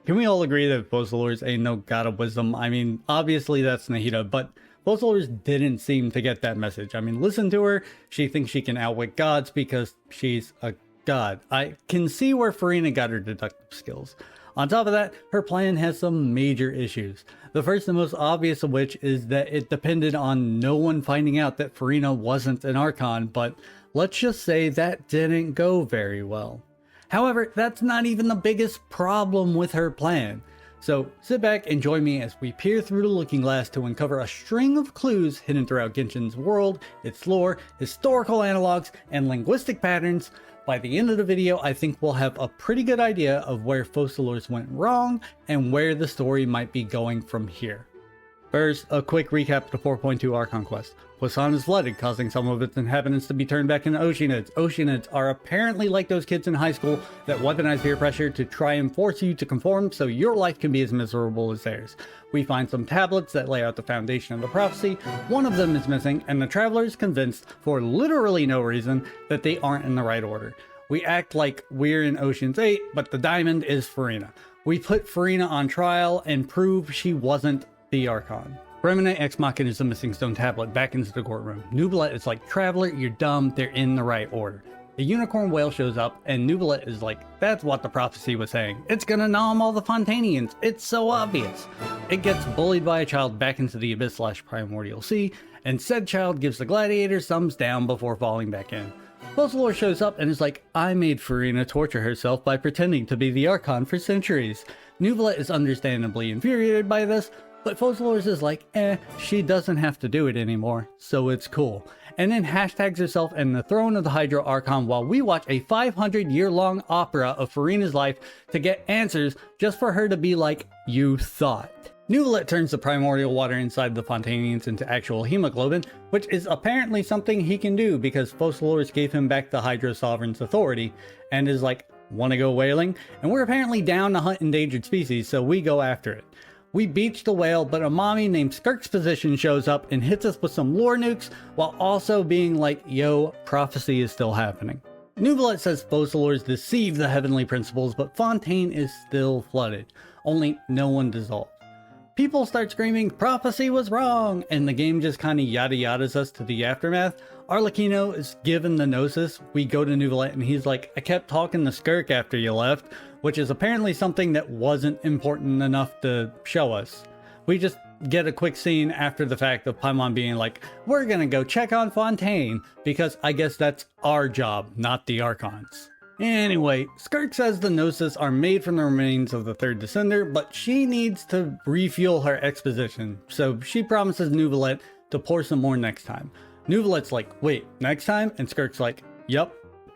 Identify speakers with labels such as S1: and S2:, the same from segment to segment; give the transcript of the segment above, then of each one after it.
S1: Can we all agree that Focalors ain't no god of wisdom? I mean, obviously that's Nahida, but Focalors didn't seem to get that message. I mean, listen to her. She thinks she can outwit gods because she's a god. I can see where Furina got her deductive skills. On top of that, her plan has some major issues. The first and most obvious of which is that it depended on no one finding out that Furina wasn't an Archon, but let's just say that didn't go very well. However, that's not even the biggest problem with her plan. So sit back and join me as we peer through the looking glass to uncover a string of clues hidden throughout Genshin's world, its lore, historical analogs, and linguistic patterns. By the end of the video, I think we'll have a pretty good idea of where Focalors went wrong and where the story might be going from here. First, a quick recap of the 4.2 Archon quest. Poseidon is flooded, causing some of its inhabitants to be turned back into Oceanids. Oceanids are apparently like those kids in high school that weaponize peer pressure to try and force you to conform so your life can be as miserable as theirs. We find some tablets that lay out the foundation of the prophecy. One of them is missing, and the traveler is convinced, for literally no reason, that they aren't in the right order. We act like we're in Ocean's 8, but the diamond is Furina. We put Furina on trial and prove she wasn't the Archon. Remnant Ex Machina is the missing stone tablet back into the courtroom. Neuvillette is like, Traveler, you're dumb, they're in the right order. A unicorn whale shows up, and Neuvillette is like, that's what the prophecy was saying. It's gonna nom all the Fontanians. It's so obvious. It gets bullied by a child back into the abyss/primordial sea, and said child gives the gladiators thumbs down before falling back in. Focalors shows up and is like, I made Furina torture herself by pretending to be the Archon for centuries. Neuvillette is understandably infuriated by this, but Focalors is like, she doesn't have to do it anymore, so it's cool. And then hashtags herself in the throne of the Hydro Archon while we watch a 500-year-long opera of Furina's life to get answers just for her to be like, you thought. Neuvillette turns the primordial water inside the Fontanians into actual hemoglobin, which is apparently something he can do because Focalors gave him back the Hydro Sovereign's authority, and is like, wanna go whaling? And we're apparently down to hunt endangered species, so we go after it. We beach the whale, but a mommy named Skirk's Position shows up and hits us with some lore nukes, while also being like, yo, prophecy is still happening. Neuvillette says Focalors deceived the heavenly principles, but Fontaine is still flooded, only no one dissolved. People start screaming, prophecy was wrong, and the game just kinda yada yadas us to the aftermath. Arlecchino is given the gnosis. We go to Neuvillette and he's like, I kept talking to Skirk after you left, which is apparently something that wasn't important enough to show us. We just get a quick scene after the fact of Paimon being like, we're gonna go check on Fontaine, because I guess that's our job, not the Archons. Anyway, Skirk says the Gnosis are made from the remains of the third Descender, but she needs to refuel her exposition, so she promises Neuvillette to pour some more next time. Neuvillette's like, wait, next time? And Skirk's like, yup,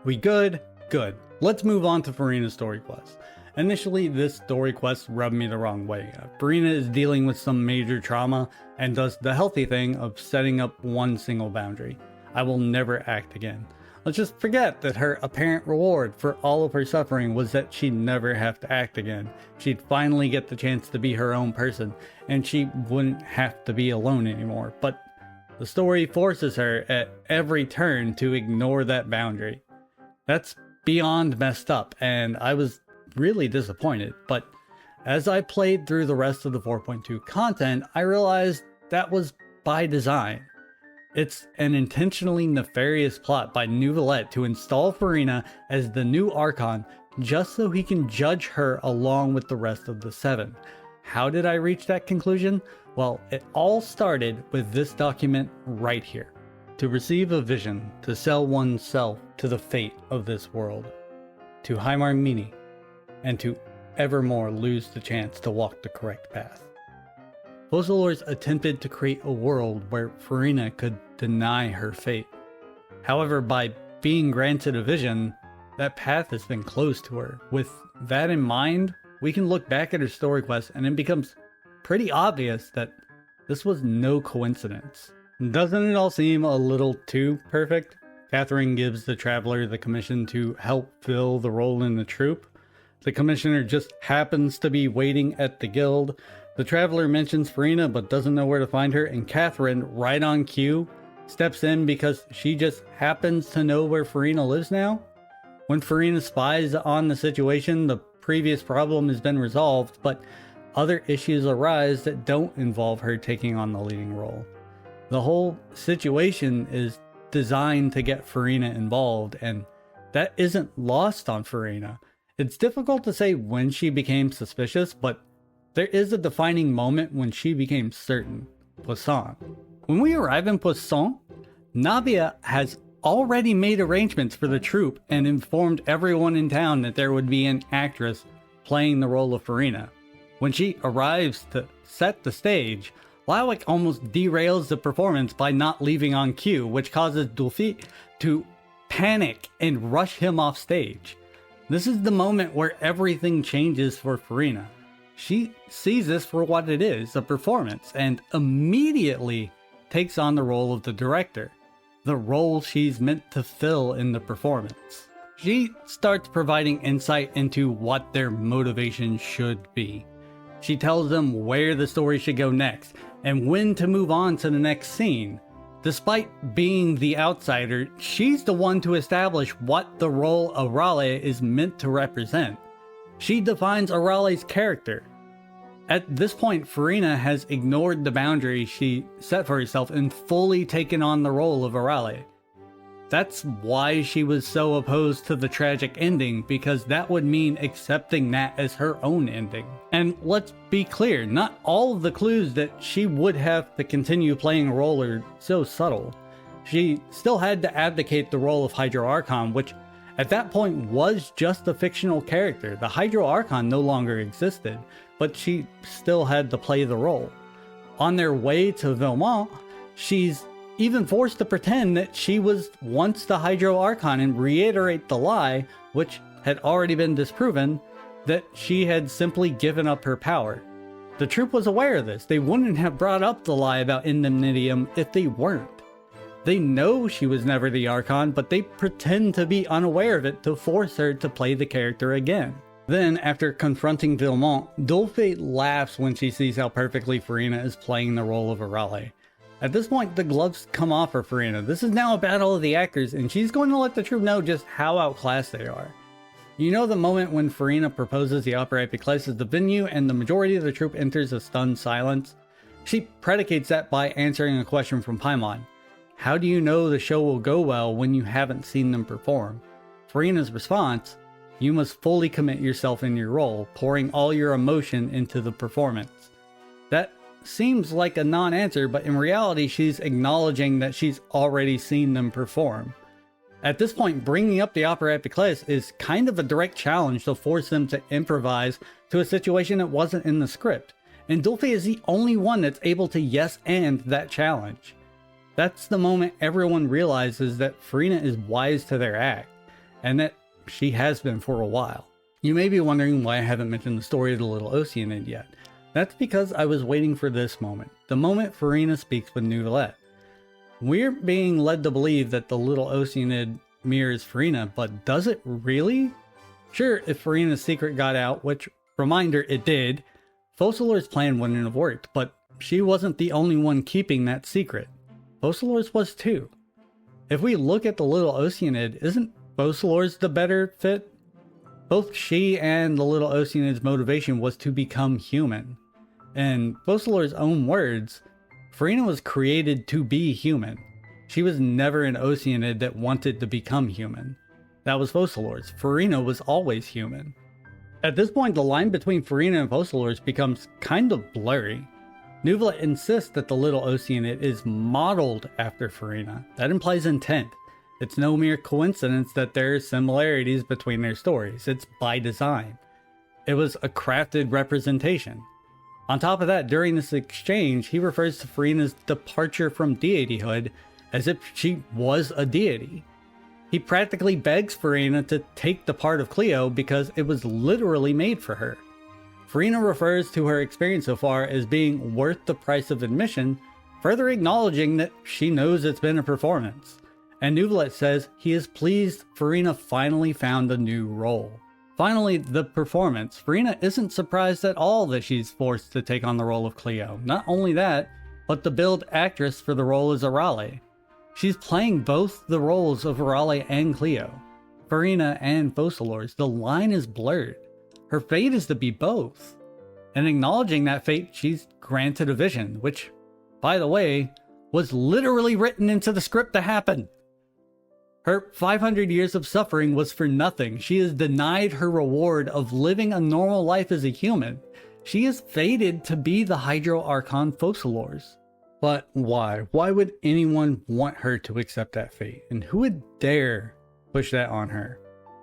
S1: we good? Good. Let's move on to Furina's story quest. Initially, this story quest rubbed me the wrong way. Furina is dealing with some major trauma and does the healthy thing of setting up one single boundary. I will never act again. Let's just forget that her apparent reward for all of her suffering was that she'd never have to act again. She'd finally get the chance to be her own person, and she wouldn't have to be alone anymore. But the story forces her at every turn to ignore that boundary. That's beyond messed up, and I was really disappointed. But as I played through the rest of the 4.2 content, I realized that was by design. It's an intentionally nefarious plot by Neuvillette to install Furina as the new Archon just so he can judge her along with the rest of the seven. How did I reach that conclusion? Well, it all started with this document right here. To receive a vision, to sell oneself to the fate of this world, to Haimar Mini, and to evermore lose the chance to walk the correct path. Focalors attempted to create a world where Furina could deny her fate. However, by being granted a vision, that path has been closed to her. With that in mind, we can look back at her story quest and it becomes pretty obvious that this was no coincidence. Doesn't it all seem a little too perfect? Catherine gives the Traveler the commission to help fill the role in the troupe. The commissioner just happens to be waiting at the guild. The Traveler mentions Furina but doesn't know where to find her, and Catherine, right on cue, steps in because she just happens to know where Furina lives now. When Furina spies on the situation, the previous problem has been resolved, but other issues arise that don't involve her taking on the leading role. The whole situation is designed to get Furina involved, and that isn't lost on Furina. It's difficult to say when she became suspicious, but there is a defining moment when she became certain. Poisson. When we arrive in Poisson, Navia has already made arrangements for the troupe and informed everyone in town that there would be an actress playing the role of Furina. When she arrives to set the stage, Lowick almost derails the performance by not leaving on cue, which causes Dulce to panic and rush him off stage. This is the moment where everything changes for Furina. She sees this for what it is, a performance, and immediately takes on the role of the director, the role she's meant to fill in the performance. She starts providing insight into what their motivation should be. She tells them where the story should go next, and when to move on to the next scene. Despite being the outsider, she's the one to establish what the role Arale is meant to represent. She defines Arale's character. At this point, Furina has ignored the boundary she set for herself and fully taken on the role of Arale. That's why she was so opposed to the tragic ending, because that would mean accepting that as her own ending. And let's be clear, not all of the clues that she would have to continue playing a role are so subtle. She still had to abdicate the role of Hydro Archon, which at that point was just a fictional character. The Hydro Archon no longer existed, but she still had to play the role. On their way to Villemont, she's even forced to pretend that she was once the Hydro Archon and reiterate the lie, which had already been disproven, that she had simply given up her power. The troupe was aware of this. They wouldn't have brought up the lie about Indemnitium if they weren't. They know she was never the Archon, but they pretend to be unaware of it to force her to play the character again. Then, after confronting Villemont, Dulce laughs when she sees how perfectly Furina is playing the role of Arale. At this point, the gloves come off for Furina. This is now a battle of the actors, and she's going to let the troupe know just how outclassed they are. You know the moment when Furina proposes the Opera Epiclese as the venue and the majority of the troupe enters a stunned silence? She predicates that by answering a question from Paimon. How do you know the show will go well when you haven't seen them perform? Furina's response, you must fully commit yourself in your role, pouring all your emotion into the performance. That seems like a non-answer, but in reality she's acknowledging that she's already seen them perform. At this point, bringing up the Opera Epiclese is kind of a direct challenge to force them to improvise to a situation that wasn't in the script, and Dulce is the only one that's able to yes and that challenge. That's the moment everyone realizes that Furina is wise to their act, and that she has been for a while. You may be wondering why I haven't mentioned the story of the Little Oceanid yet. That's because I was waiting for this moment, the moment Furina speaks with Neuvillette. We're being led to believe that the Little Oceanid mirrors Furina, but does it really? Sure, if Furina's secret got out, which, reminder, it did, Focalors' plan wouldn't have worked, but she wasn't the only one keeping that secret. Focalors was too. If we look at the Little Oceanid, isn't Focalors the better fit? Both she and the Little Oceanid's motivation was to become human. In Focalors' own words, Furina was created to be human. She was never an Oceanid that wanted to become human. That was Focalors. Furina was always human. At this point, the line between Furina and Focalors becomes kind of blurry. Neuvillette insists that the Little Oceanid is modeled after Furina. That implies intent. It's no mere coincidence that there are similarities between their stories. It's by design. It was a crafted representation. On top of that, during this exchange, he refers to Furina's departure from deityhood as if she was a deity. He practically begs Furina to take the part of Cleo because it was literally made for her. Furina refers to her experience so far as being worth the price of admission, further acknowledging that she knows it's been a performance. And Neuvillette says he is pleased Furina finally found a new role. Finally, the performance. Furina isn't surprised at all that she's forced to take on the role of Cleo. Not only that, but the billed actress for the role is Arale. She's playing both the roles of Arale and Cleo. Furina and Focalors, the line is blurred. Her fate is to be both. And acknowledging that fate, she's granted a vision, which, by the way, was literally written into the script to happen. Her 500 years of suffering was for nothing. She is denied her reward of living a normal life as a human. She is fated to be the Hydro Archon Focalors. But why? Why would anyone want her to accept that fate? And who would dare push that on her?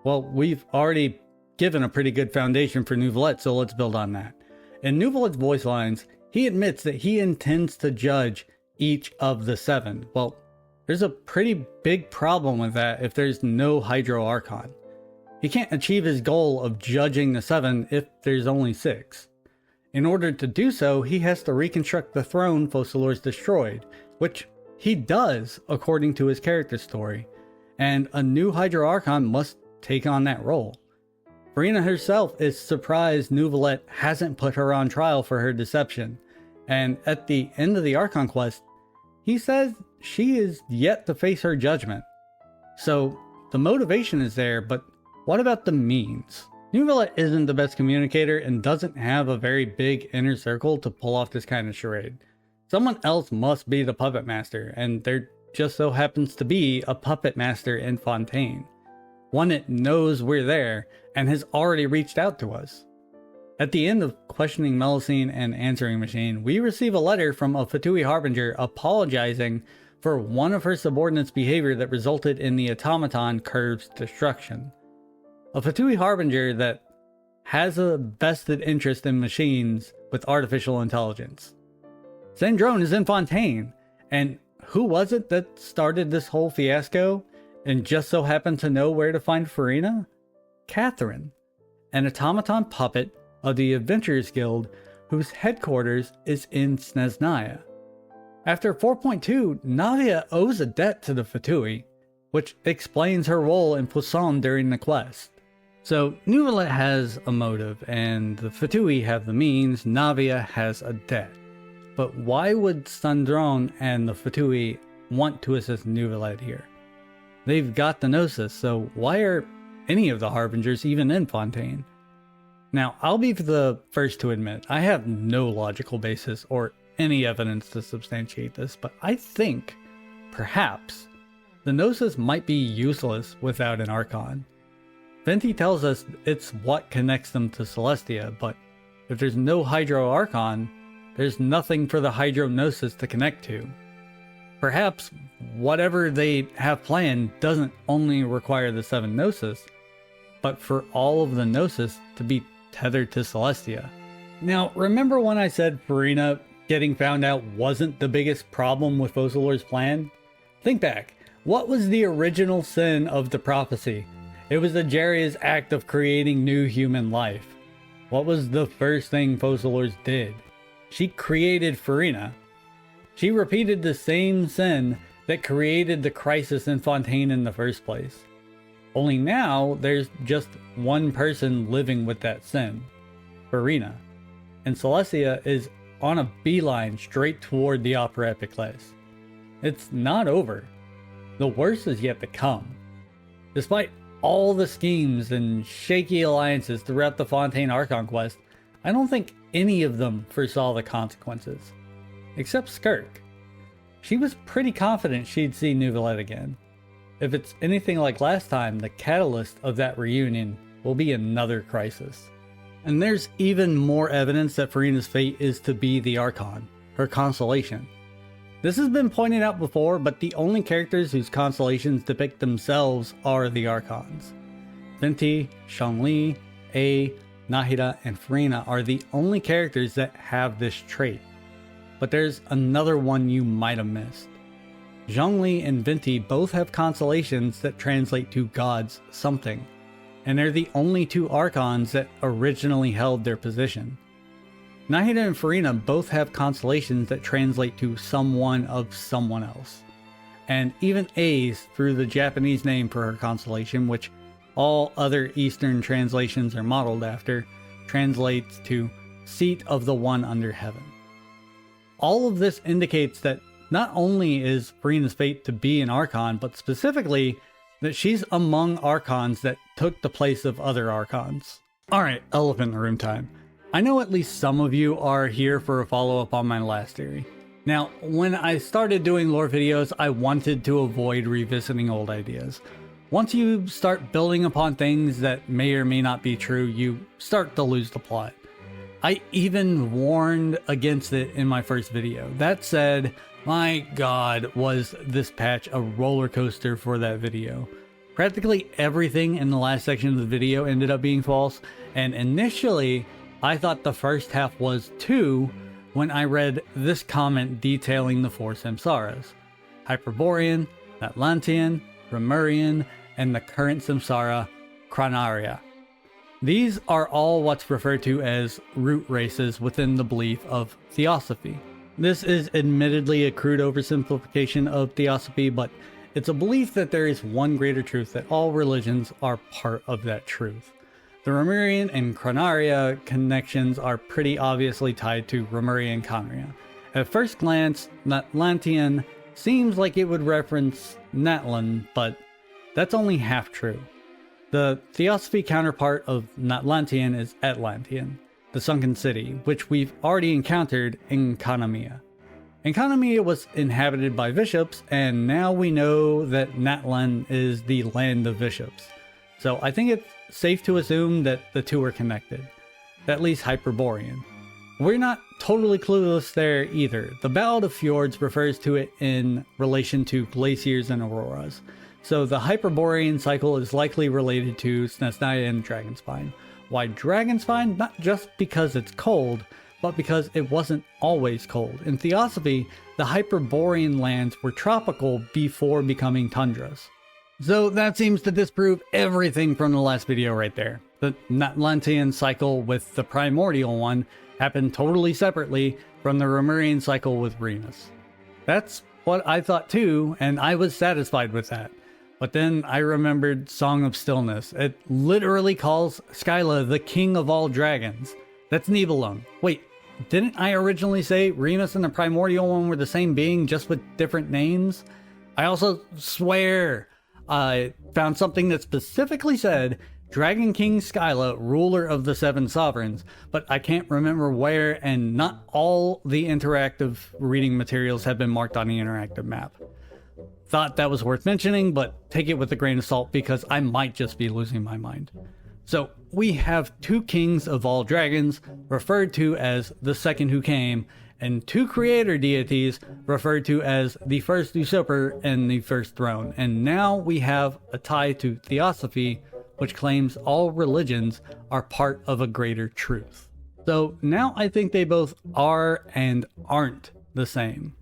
S1: Well, we've already given a pretty good foundation for Neuvillette, so let's build on that. In Neuvillette's voice lines, he admits that he intends to judge each of the 7. Well, there's a pretty big problem with that if there's no Hydro Archon. He can't achieve his goal of judging the 7 if there's only 6. In order to do so, he has to reconstruct the throne Focalors destroyed, which he does according to his character story, and a new Hydro Archon must take on that role. Furina herself is surprised Neuvillette hasn't put her on trial for her deception, and at the end of the Archon quest, he says she is yet to face her judgment. So the motivation is there, but what about the means? Neuvillette isn't the best communicator and doesn't have a very big inner circle to pull off this kind of charade. Someone else must be the puppet master, and there just so happens to be a puppet master in Fontaine. One that knows we're there and has already reached out to us. At the end of questioning Melusine and answering machine, we receive a letter from a Fatui Harbinger apologizing for one of her subordinates' behavior that resulted in the automaton Curve's destruction. A Fatui Harbinger that has a vested interest in machines with artificial intelligence. Sandrone is in Fontaine, and who was it that started this whole fiasco and just so happened to know where to find Furina? Catherine, an automaton puppet of the Adventurers Guild whose headquarters is in Snezhnaya. After 4.2, Navia owes a debt to the Fatui, which explains her role in Poisson during the quest. So Neuvillette has a motive, and the Fatui have the means, Navia has a debt. But why would Sandrone and the Fatui want to assist Neuvillette here? They've got the Gnosis, so why are any of the Harbingers even in Fontaine? Now, I'll be the first to admit, I have no logical basis or any evidence to substantiate this, but I think, perhaps, the Gnosis might be useless without an Archon. Venti tells us it's what connects them to Celestia, but if there's no Hydro Archon, there's nothing for the Hydro Gnosis to connect to. Perhaps whatever they have planned doesn't only require the 7 Gnosis, but for all of the Gnosis to be tethered to Celestia. Now, remember when I said Furina getting found out wasn't the biggest problem with Focalors' plan? Think back. What was the original sin of the prophecy? It was Ageria's act of creating new human life. What was the first thing Focalors did? She created Furina. She repeated the same sin that created the crisis in Fontaine in the first place. Only now, there's just one person living with that sin, Furina. And Celestia is on a beeline straight toward the Opera Epiclese. It's not over. The worst is yet to come. Despite all the schemes and shaky alliances throughout the Fontaine Archon quest, I don't think any of them foresaw the consequences. Except Skirk. She was pretty confident she'd see Neuvillette again. If it's anything like last time, the catalyst of that reunion will be another crisis. And there's even more evidence that Furina's fate is to be the Archon, her constellation. This has been pointed out before, but the only characters whose constellations depict themselves are the Archons. Venti, Zhongli, A, Nahida, and Furina are the only characters that have this trait. But there's another one you might have missed. Zhongli and Venti both have constellations that translate to gods something, and they're the only 2 Archons that originally held their position. Nahida and Furina both have constellations that translate to someone of someone else, and even A's through the Japanese name for her constellation, which all other Eastern translations are modeled after, translates to seat of the one under heaven. All of this indicates that not only is Furina's fate to be an Archon, but specifically that she's among Archons that took the place of other Archons. Alright, elephant in the room time. I know at least some of you are here for a follow-up on my last theory. Now, when I started doing lore videos, I wanted to avoid revisiting old ideas. Once you start building upon things that may or may not be true, you start to lose the plot. I even warned against it in my first video. That said, my god, was this patch a roller coaster for that video. Practically everything in the last section of the video ended up being false, and initially, I thought the first half was too when I read this comment detailing the four samsaras: Hyperborean, Atlantean, Lemurian, and the current samsara, Cronaria. These are all what's referred to as root races within the belief of theosophy. This is admittedly a crude oversimplification of theosophy, but it's a belief that there is one greater truth, that all religions are part of that truth. The Lemurian and Cronaria connections are pretty obviously tied to Lemuria and Conria. At first glance, Natlantean seems like it would reference Natlan, but that's only half true. The theosophy counterpart of Natlantean is Atlantean, the sunken city, which we've already encountered in Kanamia. Enkanamia was inhabited by bishops, and now we know that Natlan is the land of bishops. So I think it's safe to assume that the two are connected, at least Hyperborean. We're not totally clueless there either. The Ballad of Fjords refers to it in relation to glaciers and auroras. So the Hyperborean cycle is likely related to Snezhnaya and Dragonspine. Why Dragonspine? Not just because it's cold, but because it wasn't always cold. In Theosophy, the Hyperborean lands were tropical before becoming tundras. So that seems to disprove everything from the last video right there. The Natlantean cycle with the primordial one happened totally separately from the Lemurian cycle with Remus. That's what I thought too, and I was satisfied with that. But then I remembered Song of Stillness. It literally calls Skyla the king of all dragons. That's Nibelung. Wait, didn't I originally say Remus and the primordial one were the same being, just with different names? I also swear I found something that specifically said Dragon King Skyla, ruler of the seven sovereigns, but I can't remember where, and not all the interactive reading materials have been marked on the interactive map. Thought that was worth mentioning, but take it with a grain of salt because I might just be losing my mind. So we have two kings of all dragons, referred to as the second who came, and two creator deities referred to as the first usurper and the first throne. And now we have a tie to Theosophy, which claims all religions are part of a greater truth. So now I think they both are and aren't the same.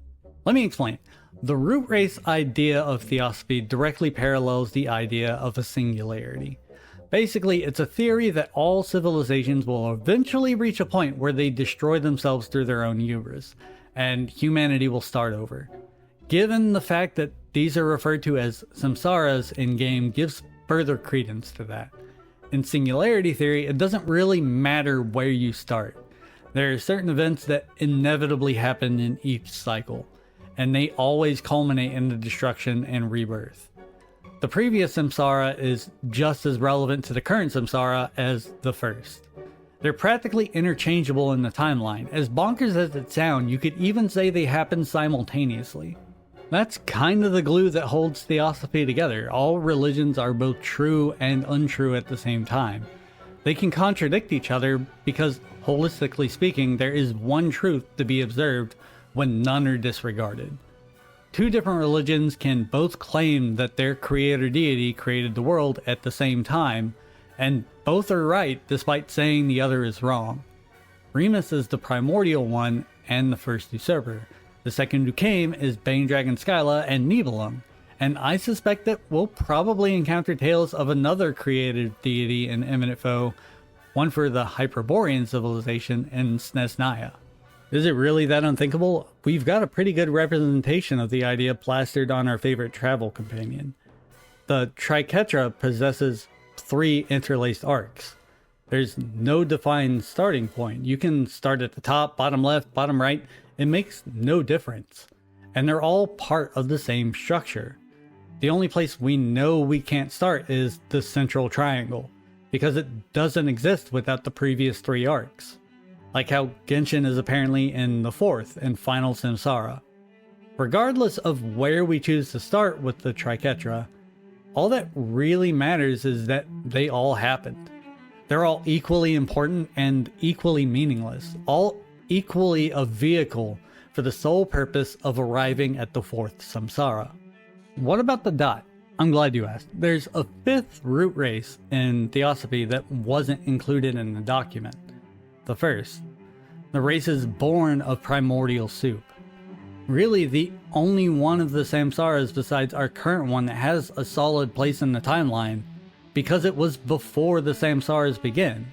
S1: Let me explain. The root race idea of Theosophy directly parallels the idea of a singularity. Basically, it's a theory that all civilizations will eventually reach a point where they destroy themselves through their own hubris, and humanity will start over. Given the fact that these are referred to as samsaras in-game gives further credence to that. In singularity theory, it doesn't really matter where you start. There are certain events that inevitably happen in each cycle, and they always culminate in the destruction and rebirth. The previous samsara is just as relevant to the current samsara as the first. They're practically interchangeable in the timeline. As bonkers as it sounds, you could even say they happen simultaneously. That's kind of the glue that holds Theosophy together. All religions are both true and untrue at the same time. They can contradict each other because, holistically speaking, there is one truth to be observed when none are disregarded. Two different religions can both claim that their creator deity created the world at the same time, and both are right despite saying the other is wrong. Remus is the primordial one and the first usurper. The second who came is Bane Dragon Skyla and Nibelung, and I suspect that we'll probably encounter tales of another created deity and imminent foe, one for the Hyperborean civilization in Snezhnaya. Is it really that unthinkable? We've got a pretty good representation of the idea plastered on our favorite travel companion. The Triquetra possesses 3 interlaced arcs. There's no defined starting point. You can start at the top, bottom left, bottom right. It makes no difference. And they're all part of the same structure. The only place we know we can't start is the central triangle. because it doesn't exist without the previous 3 arcs. Like how Genshin is apparently in the 4th and final Samsara. Regardless of where we choose to start with the Triquetra, all that really matters is that they all happened. They're all equally important and equally meaningless, all equally a vehicle for the sole purpose of arriving at the 4th Samsara. What about the dot? I'm glad you asked. There's a 5th root race in Theosophy that wasn't included in the document. The first. The race is born of primordial soup. Really the only one of the Samsaras besides our current one that has a solid place in the timeline, because it was before the Samsaras begin.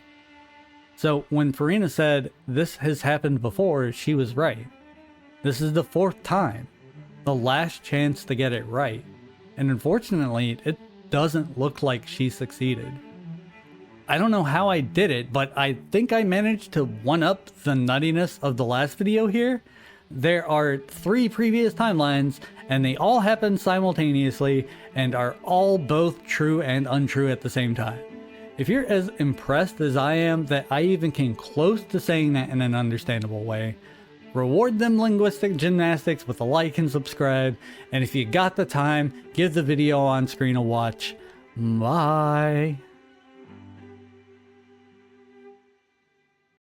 S1: So when Furina said this has happened before, she was right. This is the 4th time, the last chance to get it right, and unfortunately it doesn't look like she succeeded. I don't know how I did it, but I think I managed to one-up the nuttiness of the last video here. There are 3 previous timelines, and they all happen simultaneously, and are all both true and untrue at the same time. If you're as impressed as I am that I even came close to saying that in an understandable way, reward them linguistic gymnastics with a like and subscribe, and if you got the time, give the video on screen a watch. Bye!